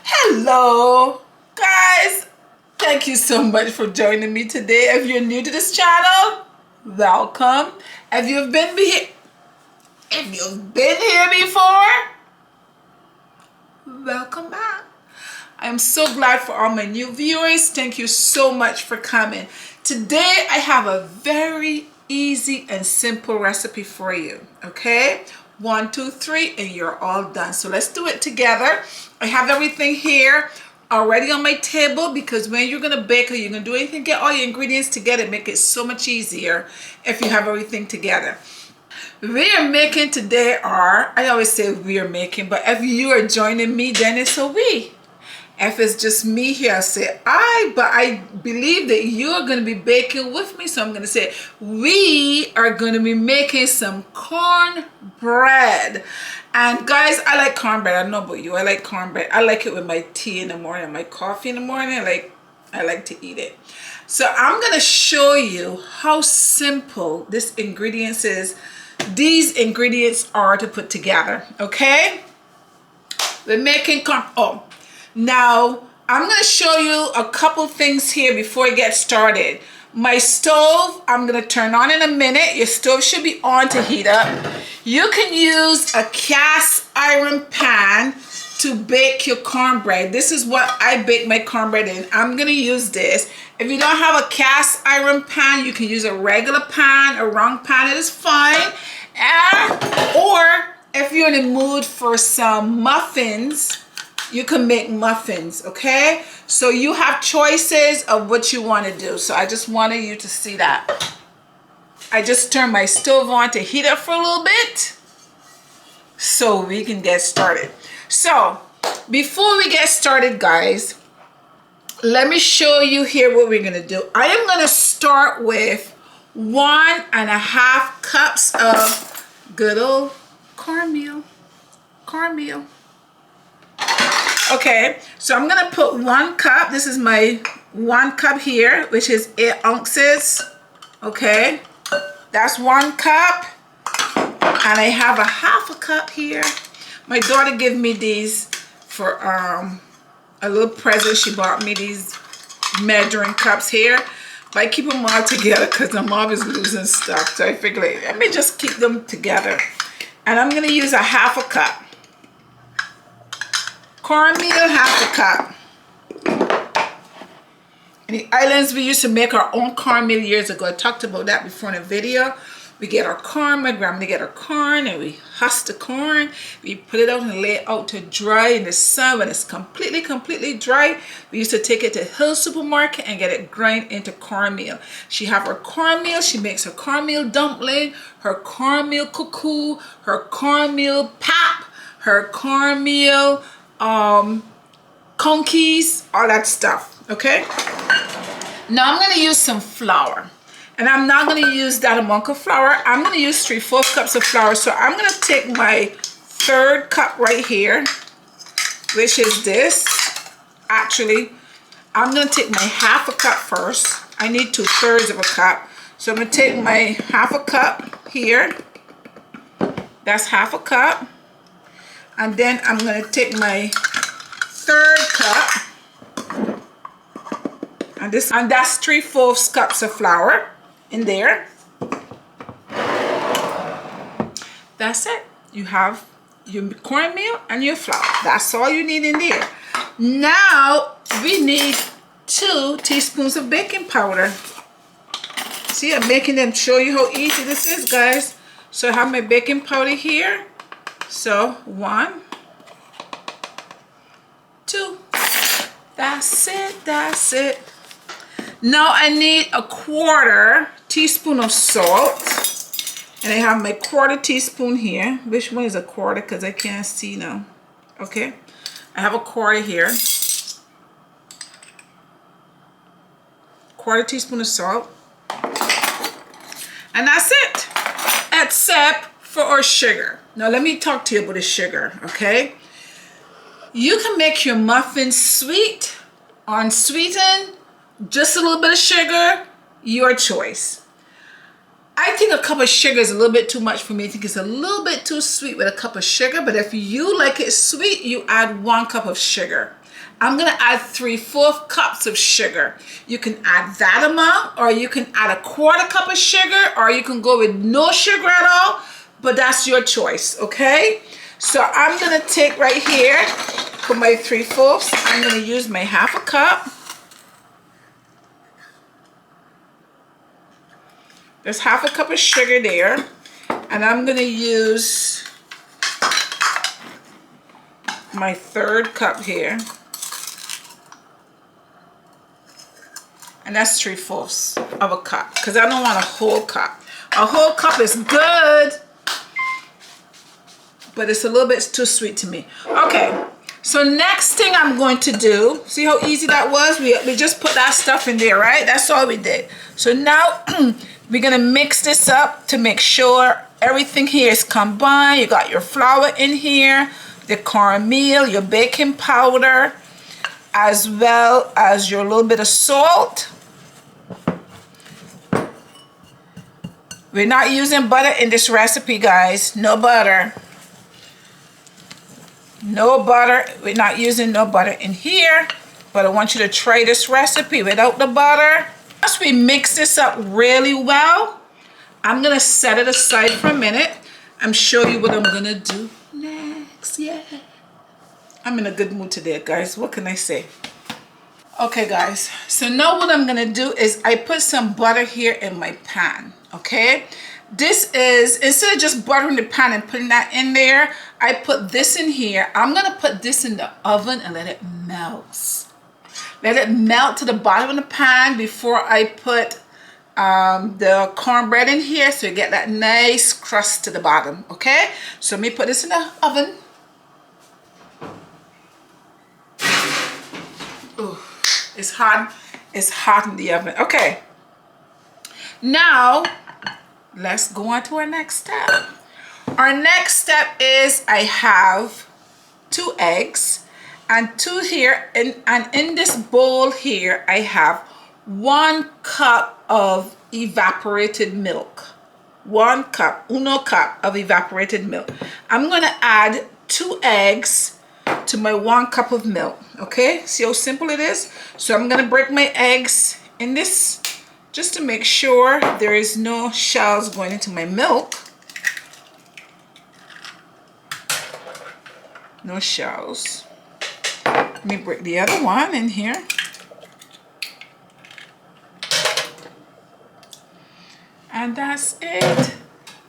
Hello guys, thank you so much for joining me today. If you're new to this channel, welcome. If you've been here before, welcome back. I'm so glad for all my new viewers. Thank you so much for coming. Today I have a very easy and simple recipe for you. Okay, 1 2 3 and you're all done. So let's do it together. I have everything here already on my table because when you're gonna bake or you're gonna do anything, get all your ingredients together. Make it so much easier if you have everything together. We are making today I always say we are making, but if you are joining me, then it's a we. If it's just me here, I say I, but I believe that you're going to be baking with me. So I'm going to say we are going to be making some cornbread. And guys, I like cornbread. I don't know about you. I like cornbread. I like it with my tea in the morning, my coffee in the morning. I like to eat it. So I'm going to show you how simple these ingredients are to put together. Okay? We're making now, I'm going to show you a couple things here before I get started. My stove, I'm going to turn on in a minute. Your stove should be on to heat up. You can use a cast iron pan to bake your cornbread. This is what I bake my cornbread in. I'm going to use this. If you don't have a cast iron pan, you can use a regular pan, a round pan. It is fine. Or if you're in the mood for some muffins, you can make muffins. Okay, so you have choices of what you want to do. So I just wanted you to see that. I just turned my stove on to heat up for a little bit so we can get started. So before we get started, guys, let me show you here what we're going to do. I am going to start with 1.5 cups of good old cornmeal. Okay, so I'm gonna put 1 cup. This is my 1 cup here, which is 8 ounces. Okay, that's 1 cup, and I have ½ cup here. My daughter gave me these for a little present. She bought me these measuring cups here, but I keep them all together because I'm always losing stuff. So I figured, let me just keep them together. And I'm gonna use ½ cup. Cornmeal, ½ cup. In the islands, we used to make our own cornmeal years ago. I talked about that before in a video. We get our corn, my grandma get our corn, and we husk the corn. We put it out and lay it out to dry in the sun. When it's completely dry, we used to take it to Hill Supermarket and get it grind into cornmeal. She have her cornmeal. She makes her cornmeal dumpling, her cornmeal cuckoo, her cornmeal pap, her cornmeal conkeys, all that stuff. Okay, now I'm going to use some flour, and I'm not going to use that amount of flour. I'm going to use 3/4 cups of flour. So I'm going to take my 1/3 cup right here, which is this. Actually, I'm going to take my ½ cup first. I need 2/3 of a cup, so I'm going to take my ½ cup here. That's ½ cup. And then I'm going to take my 1/3 cup, and that's 3/4 cups of flour in there. That's it. You have your cornmeal and your flour. That's all you need in there. Now we need 2 teaspoons of baking powder. See, I'm making them show you how easy this is, guys. So I have my baking powder here. So 1, 2, that's it. Now I need a 1/4 teaspoon of salt, and I have my 1/4 teaspoon here. Which one is a 1/4? Because I can't see now. Okay, I have a 1/4 here. 1/4 teaspoon of salt, and that's it, except for our sugar. Now let me talk to you about the sugar. Okay, you can make your muffins sweet, unsweetened, just a little bit of sugar, your choice. I think a cup of sugar is a little bit too much for me. I think it's a little bit too sweet with a cup of sugar, but if you like it sweet, you add 1 cup of sugar. I'm gonna add 3/4 cups of sugar. You can add that amount, or you can add a 1/4 cup of sugar, or you can go with no sugar at all, but that's your choice, okay? So I'm gonna take right here for my 3/4, I'm gonna use my 1/2 cup. There's 1/2 cup of sugar there, and I'm gonna use my 1/3 cup here. And that's 3/4 of a cup, because I don't want a whole cup. A whole cup is good, but it's a little bit too sweet to me. Okay, so next thing I'm going to do, see how easy that was? We just put that stuff in there, right? That's all we did. So now we're gonna mix this up to make sure everything here is combined. You got your flour in here, the cornmeal, your baking powder, as well as your little bit of salt. We're not using butter in this recipe, guys. No butter. No butter. We're not using no butter in here, but I want you to try this recipe without the butter. Once we mix this up really well, I'm gonna set it aside for a minute and show you what I'm gonna do next. Yeah, I'm in a good mood today, guys. What can I say? Okay, guys, so now what I'm gonna do is I put some butter here in my pan. Okay, this is, instead of just buttering the pan and putting that in there, I put this in here. I'm gonna put this in the oven and let it melt. Let it melt to the bottom of the pan before I put the cornbread in here, so you get that nice crust to the bottom. Okay, so let me put this in the oven. Ooh, it's hot. It's hot in the oven. Okay, now let's go on to our next step. Our next step is I have 2 eggs and 2 here, and in this bowl here I have 1 cup of evaporated milk. 1 cup, uno cup of evaporated milk. I'm gonna add 2 eggs to my 1 cup of milk. Okay, see how simple it is? So I'm gonna break my eggs in this just to make sure there is no shells going into my milk. No shells. Let me break the other one in here. And that's it.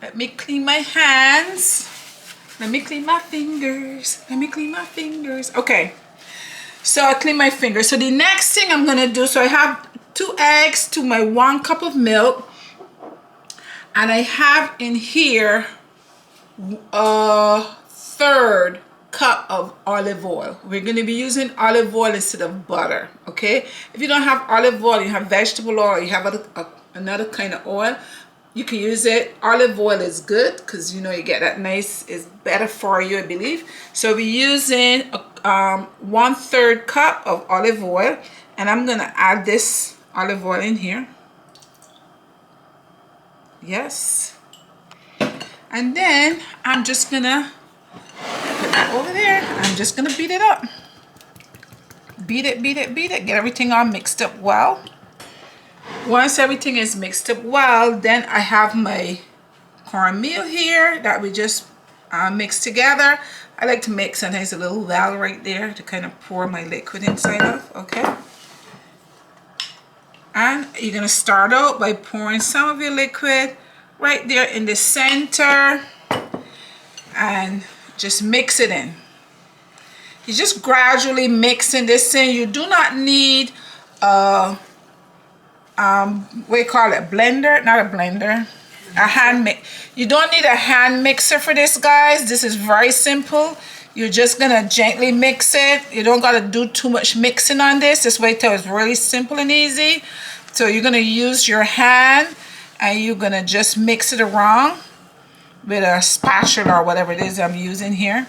Let me clean my hands. Let me clean my fingers. Let me clean my fingers. Okay, so I clean my fingers. So the next thing I'm gonna do, so I have 2 eggs to my 1 cup of milk, and I have in here a 1/3 cup of olive oil. We're going to be using olive oil instead of butter. Okay, if you don't have olive oil, you have vegetable oil, you have another kind of oil, you can use it. Olive oil is good because you know you get that nice, is better for you, I believe. So we're using 1/3 cup of olive oil, and I'm gonna add this olive oil in here. Yes, and then I'm just gonna put that over there. I'm just gonna beat it up. Beat it, beat it, beat it. Get everything all mixed up well. Once everything is mixed up well, then I have my cornmeal here that we just mixed together. I like to make sometimes a little well right there to kind of pour my liquid inside of. Okay, and you're gonna start out by pouring some of your liquid right there in the center and just mix it in. You're just gradually mixing this in. You do not need what do you call it, blender? Not a blender, a hand mix. You don't need a hand mixer for this, guys. This is very simple. You're just gonna gently mix it. You don't gotta do too much mixing on this. This way till it's really simple and easy. So you're gonna use your hand and you're gonna just mix it around with a spatula or whatever it is I'm using here.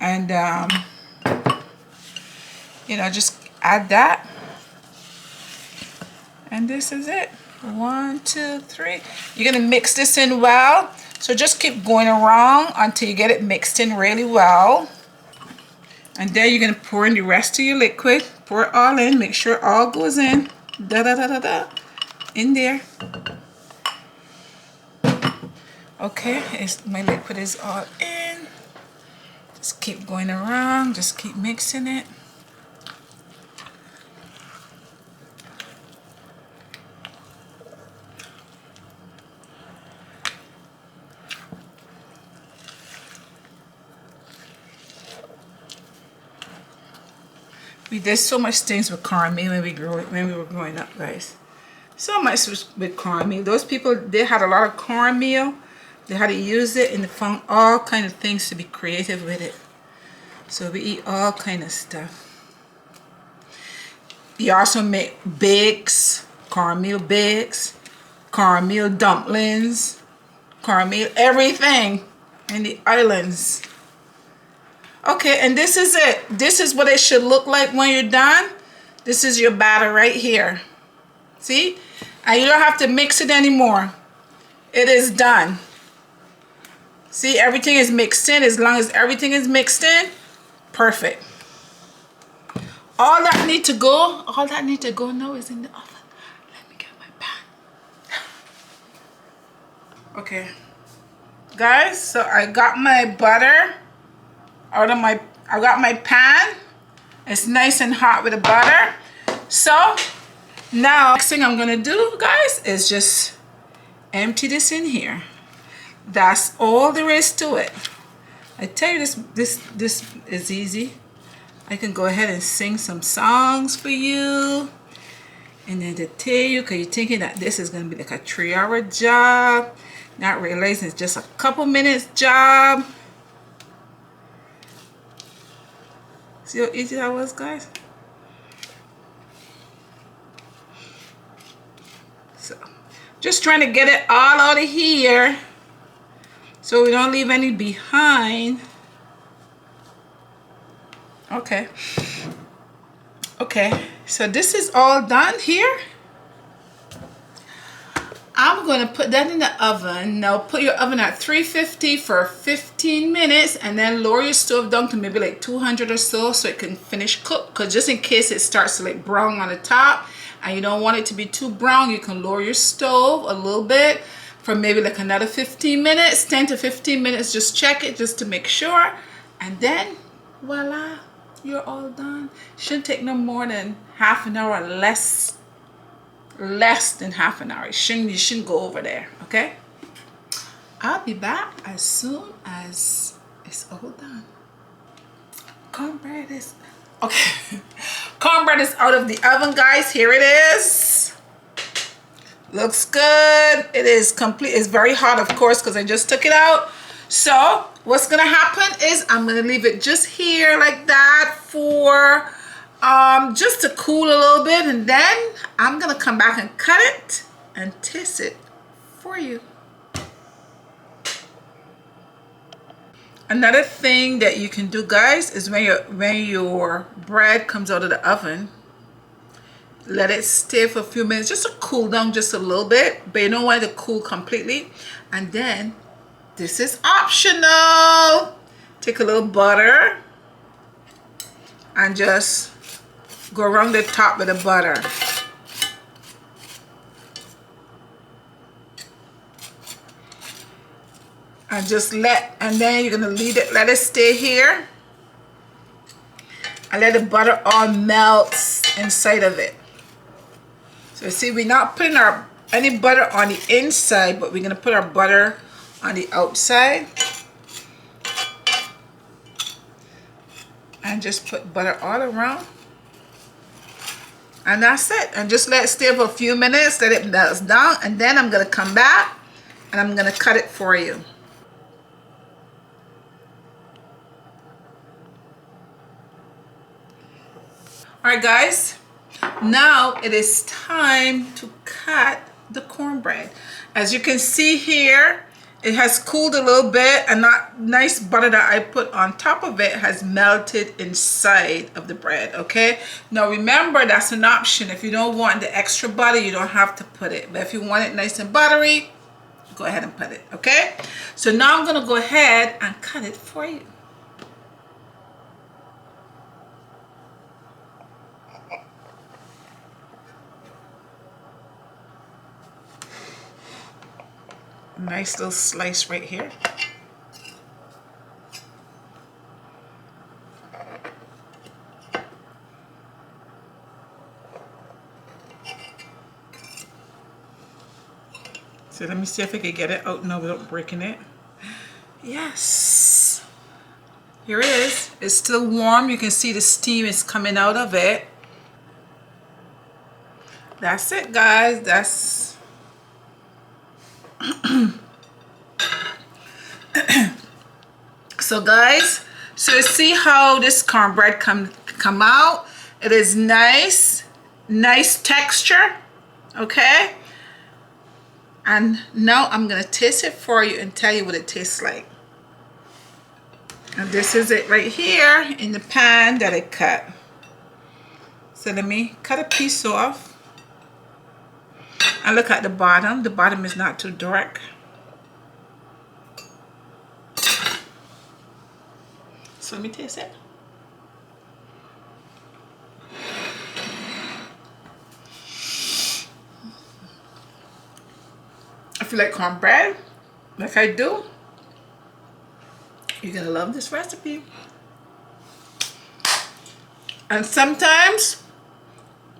And you know, just add that. And this is it. 1, 2, 3. You're gonna mix this in well. So just keep going around until you get it mixed in really well. And then you're gonna pour in the rest of your liquid. Pour it all in. Make sure it all goes in. Da da da da da. In there. Okay, my liquid is all in. Just keep going around. Just keep mixing it. We did so much things with cornmeal when we were growing up, guys. So much with cornmeal. Those people, they had a lot of cornmeal. They had to use it and they found all kind of things to be creative with it. So we eat all kind of stuff. You also make bakes, cornmeal dumplings, cornmeal everything in the islands. Okay, and this is it. This is what it should look like when you're done. This is your batter right here. See? And you don't have to mix it anymore. It is done. See, everything is mixed in. As long as everything is mixed in, perfect. All that need to go now is in the oven. Let me get my pan. Okay. Guys, so I got my butter I got my pan. It's nice and hot with the butter. So now next thing I'm gonna do, guys, is just empty this in here. That's all there is to it. I tell you, this is easy. I can go ahead and sing some songs for you and then to tell you, because you're thinking that this is gonna be like a 3-hour job, not realizing it's just a couple minutes job. See how easy that was, guys? So, just trying to get it all out of here so we don't leave any behind. Okay. Okay, so this is all done here. I'm going to put that in the oven. Now put your oven at 350 for 15 minutes and then lower your stove down to maybe like 200 or so it can finish cook. Because just in case it starts to like brown on the top and you don't want it to be too brown, you can lower your stove a little bit for maybe like another 15 minutes, 10 to 15 minutes. Just check it just to make sure. And then voila, you're all done. Shouldn't take no more than half an hour, less than half an hour. You shouldn't go over there. Okay, I'll be back as soon as it's all done. Cornbread is okay. Cornbread is out of the oven, guys. Here it is. Looks good. It is complete. It's very hot, of course, because I just took it out. So what's gonna happen is I'm gonna leave it just here like that for just to cool a little bit, and then I'm gonna come back and cut it and taste it for you. Another thing that you can do, guys, is when your bread comes out of the oven, let it stay for a few minutes just to cool down just a little bit, but you don't want it to cool completely. And then this is optional. Take a little butter and just go around the top with the butter. And just and then you're gonna let it stay here and let the butter all melt inside of it. So see, we're not putting any butter on the inside, but we're gonna put our butter on the outside. And just put butter all around. And that's it. And just let it stay for a few minutes, let it melt down, and then I'm gonna come back and I'm gonna cut it for you. Alright guys, now it is time to cut the cornbread. As you can see here, it has cooled a little bit, and that nice butter that I put on top of it has melted inside of the bread. Okay, now remember, that's an option. If you don't want the extra butter, you don't have to put it, but if you want it nice and buttery, go ahead and put it. Okay, so now I'm gonna go ahead and cut it for you. Nice little slice right here. So let me see if I can get it out now without breaking it. Yes. Here it is. It's still warm. You can see the steam is coming out of it. That's it, guys. That's so guys, so see how this cornbread come out. It is nice texture. Okay, and now I'm gonna taste it for you and tell you what it tastes like. And this is it right here in the pan that I cut. So let me cut a piece off. And look at the bottom. The bottom is not too dark. So let me taste it. If you like cornbread, like I do, you're gonna love this recipe. And sometimes,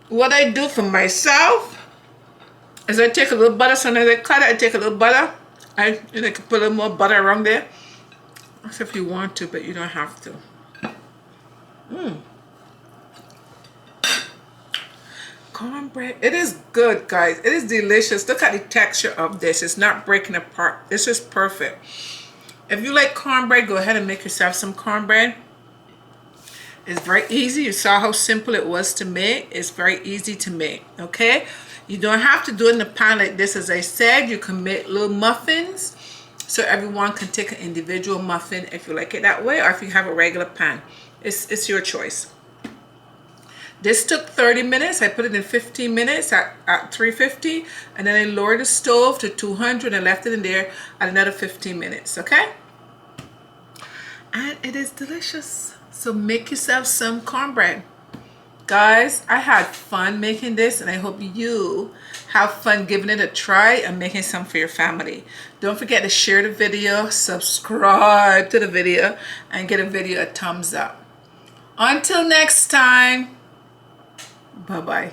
what I do for myself is I take a little butter. Sometimes I cut it, I take a little butter. I can put a little more butter around there. That's if you want to, but you don't have to. Cornbread, it is good, guys. It is delicious. Look at the texture of this. It's not breaking apart. This is perfect. If you like cornbread, go ahead and make yourself some cornbread. It's very easy. You saw how simple it was to make. It's very easy to make, okay? You don't have to do it in a pan like this. As I said, you can make little muffins, so everyone can take an individual muffin if you like it that way, or if you have a regular pan. It's your choice. This took 30 minutes. I put it in 15 minutes at 350, and then I lowered the stove to 200 and left it in there at another 15 minutes, okay? And it is delicious. So make yourself some cornbread. Guys, I had fun making this, and I hope you have fun giving it a try and making some for your family. Don't forget to share the video, subscribe to the video, and give the video a thumbs up. Until next time, bye-bye.